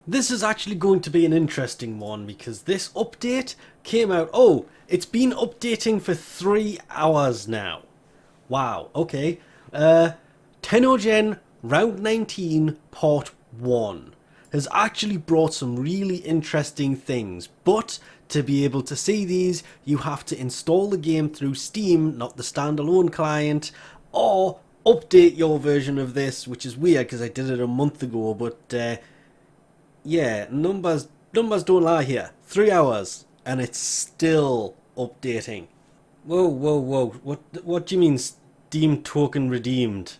This is actually going to be an interesting one because this update came out. Oh, it's been updating for 3 hours now. Wow, okay. TennoGen Round 19 Part 1 has actually brought some really interesting things, but to be able to see these, you have to install the game through Steam, not the standalone client, or update your version of this, which is weird because I did it a month ago, but yeah, numbers don't lie here. 3 hours, and it's still updating. Whoa, whoa, whoa. What do you mean Steam token redeemed?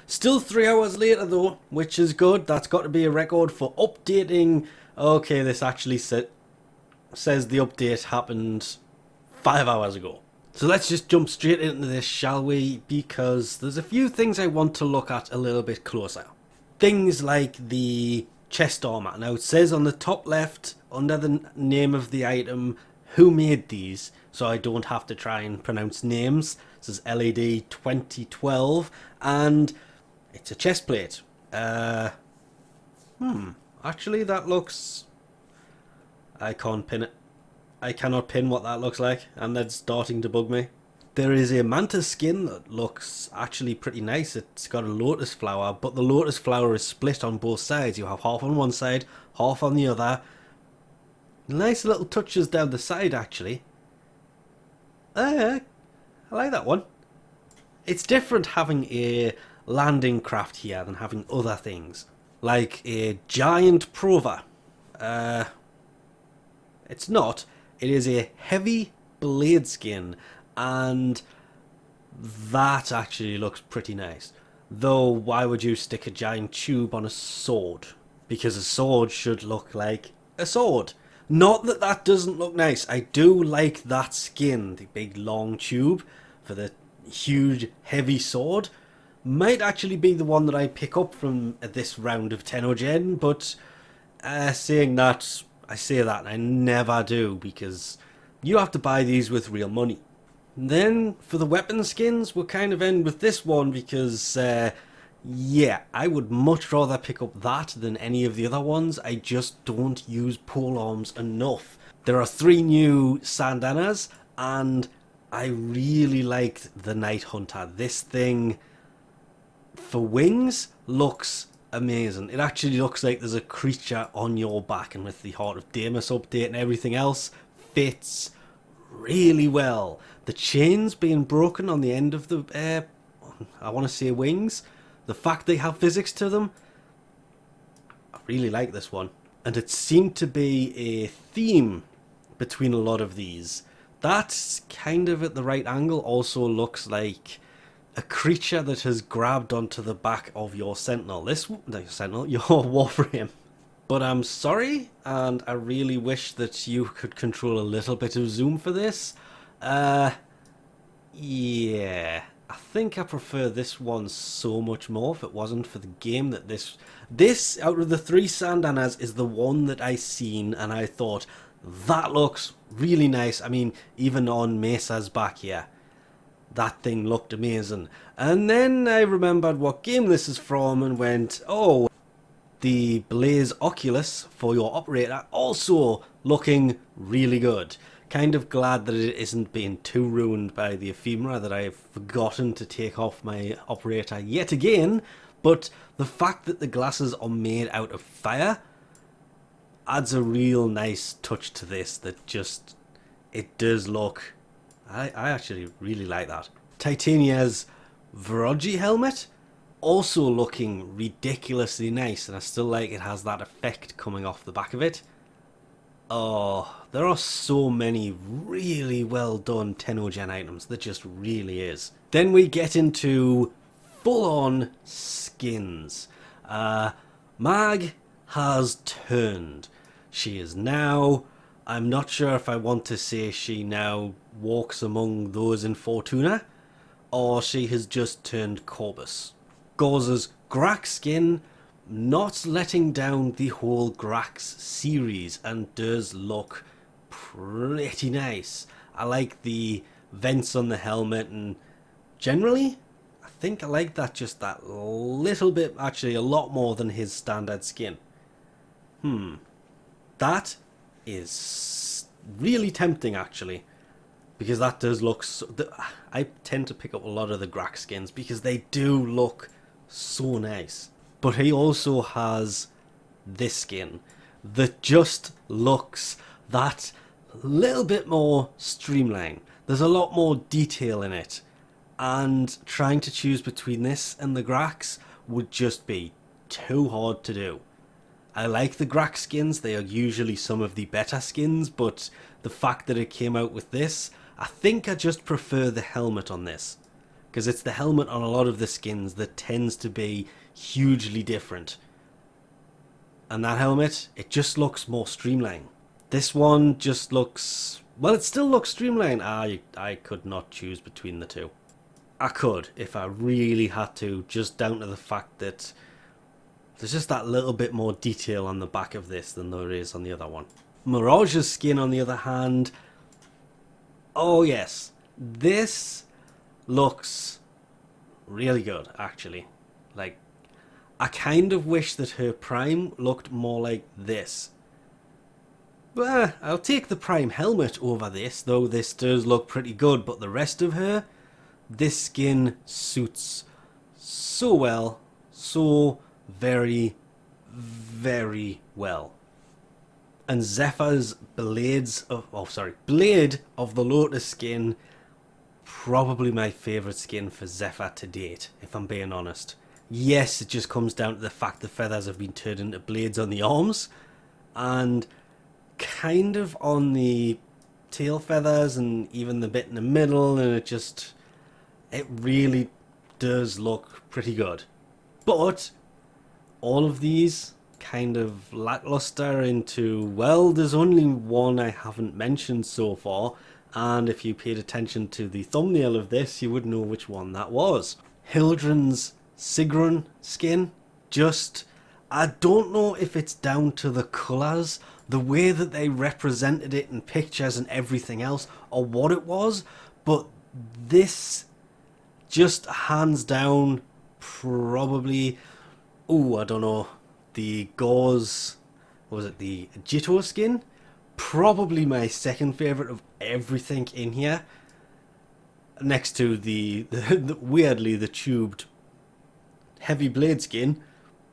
Still 3 hours later though, which is good. That's got to be a record for updating. Okay, this actually says the update happened 5 hours ago. So let's just jump straight into this, shall we? Because there's a few things I want to look at a little bit closer. Things like the chest armor. Now it says on the top left, under the name of the item, who made these, so I don't have to try and pronounce names. This is LED 2012, and it's a chest plate. Actually that looks... I can't pin it. I cannot pin what that looks like, and that's starting to bug me. There is a mantis skin that looks actually pretty nice. It's got a lotus flower, but the lotus flower is split on both sides. You have half on one side, half on the other. Nice little touches down the side, actually. I like that one. It's different having a landing craft here than having other things. Like a giant prover. It's not. It is a heavy blade skin, and that actually looks pretty nice. Though, why would you stick a giant tube on a sword? Because a sword should look like a sword. Not that that doesn't look nice. I do like that skin, the big long tube for the huge heavy sword. Might actually be the one that I pick up from this round of TennoGen, but saying that, I say that and I never do, because you have to buy these with real money. Then for the weapon skins, we'll kind of end with this one because yeah, I would much rather pick up that than any of the other ones. I just don't use polearms enough. There are 3 new Syandanas, and I really liked the Night Hunter. This thing for wings looks amazing. It actually looks like there's a creature on your back, and with the Heart of Daemon update and everything else, fits really well. The chains being broken on the end of the I want to say wings, the fact they have physics to them, I really like this one. And it seemed to be a theme between a lot of these. That's kind of at the right angle. Also looks like a creature that has grabbed onto the back of your sentinel. Your Warframe. But I'm sorry, and I really wish that you could control a little bit of zoom for this. Yeah, I think I prefer this one so much more if it wasn't for the game. That this out of the 3 Syandanas is the one that I seen and I thought, that looks really nice. I mean, even on Mesa's back here, that thing looked amazing. And then I remembered what game this is from and went, oh, the Blaze Oculus for your operator also looking really good. Kind of glad that it isn't being too ruined by the ephemera that I've forgotten to take off my operator yet again. But the fact that the glasses are made out of fire adds a real nice touch to this that just, it does look, I actually really like that. Titania Viraji Helmet, also looking ridiculously nice, and I still like it has that effect coming off the back of it. Oh, there are so many really well done TennoGen items, there just really is. Then we get into full-on skins. Mag has turned. She is now, I'm not sure if I want to say she now walks among those in Fortuna, or she has just turned Corpus. Gauss's Graxx skin, not letting down the whole Graxx series, and does look pretty nice. I like the vents on the helmet, and generally I think I like that just that little bit, actually a lot more than his standard skin. That is really tempting, actually. Because that does look so... I tend to pick up a lot of the Graxx skins because they do look so nice. But he also has this skin that just looks that little bit more streamlined. There's a lot more detail in it. And trying to choose between this and the Graxx would just be too hard to do. I like the Graxx skins, they are usually some of the better skins, but the fact that it came out with this, I think I just prefer the helmet on this. Because it's the helmet on a lot of the skins that tends to be hugely different. And that helmet, it just looks more streamlined. This one just looks... well, it still looks streamlined. I could not choose between the two. I could, if I really had to, just down to the fact that there's just that little bit more detail on the back of this than there is on the other one. Mirage's skin, on the other hand, oh yes, this looks really good, actually. Like, I kind of wish that her Prime looked more like this. But I'll take the Prime helmet over this, though this does look pretty good, but the rest of her, this skin suits so well, so very, very well. And Zephyr's Blade of the Lotus skin, probably my favourite skin for Zephyr to date, if I'm being honest. Yes, it just comes down to the fact the feathers have been turned into blades on the arms, and kind of on the tail feathers, and even the bit in the middle, and it really does look pretty good. But all of these kind of lackluster into, well, there's only one I haven't mentioned so far, and if you paid attention to the thumbnail of this, you would know which one that was. Hildryn's Sigrun skin, I don't know if it's down to the colours, the way that they represented it in pictures and everything else, or what it was, but this just hands down probably, I don't know, the Gauss, what was it, the Agito skin? Probably my second favourite of everything in here. Next to the weirdly, the tubed Heavy Blade Skin.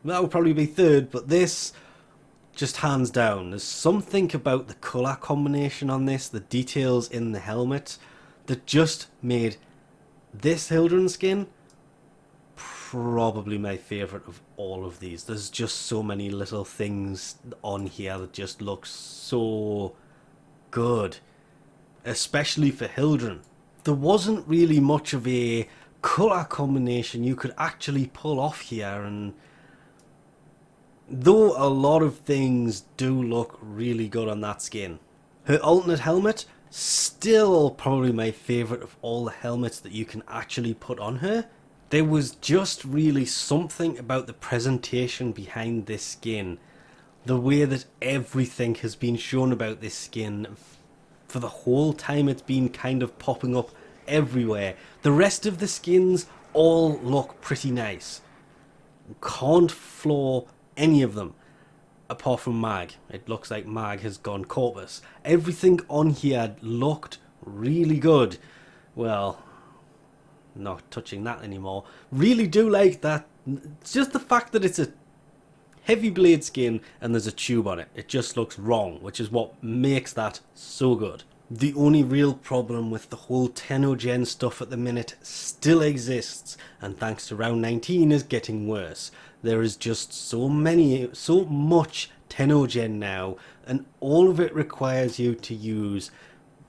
That would probably be third, but this, just hands down. There's something about the colour combination on this, the details in the helmet, that just made this Hildryn skin probably my favourite of all of these. There's just so many little things on here that just look so good, especially for Hildryn. There wasn't really much of a colour combination you could actually pull off here, and though a lot of things do look really good on that skin. Her alternate helmet, still probably my favourite of all the helmets that you can actually put on her. There was just really something about the presentation behind this skin. The way that everything has been shown about this skin for the whole time it's been kind of popping up everywhere. The rest of the skins all look pretty nice. Can't flaw any of them. Apart from Mag. It looks like Mag has gone corpus. Everything on here looked really good. Well, not touching that anymore. Really do like that. It's just the fact that it's a heavy blade skin and there's a tube on it. It just looks wrong, which is what makes that so good. The only real problem with the whole TennoGen stuff at the minute still exists, and thanks to round 19 is getting worse. There is just so much TennoGen now, and all of it requires you to use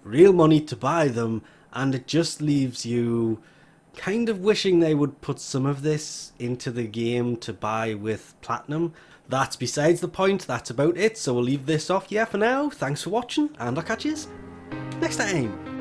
real money to buy them, and it just leaves you kind of wishing they would put some of this into the game to buy with Platinum. That's besides the point, that's about it, so we'll leave this off here for now. Thanks for watching, and I'll catch you next time.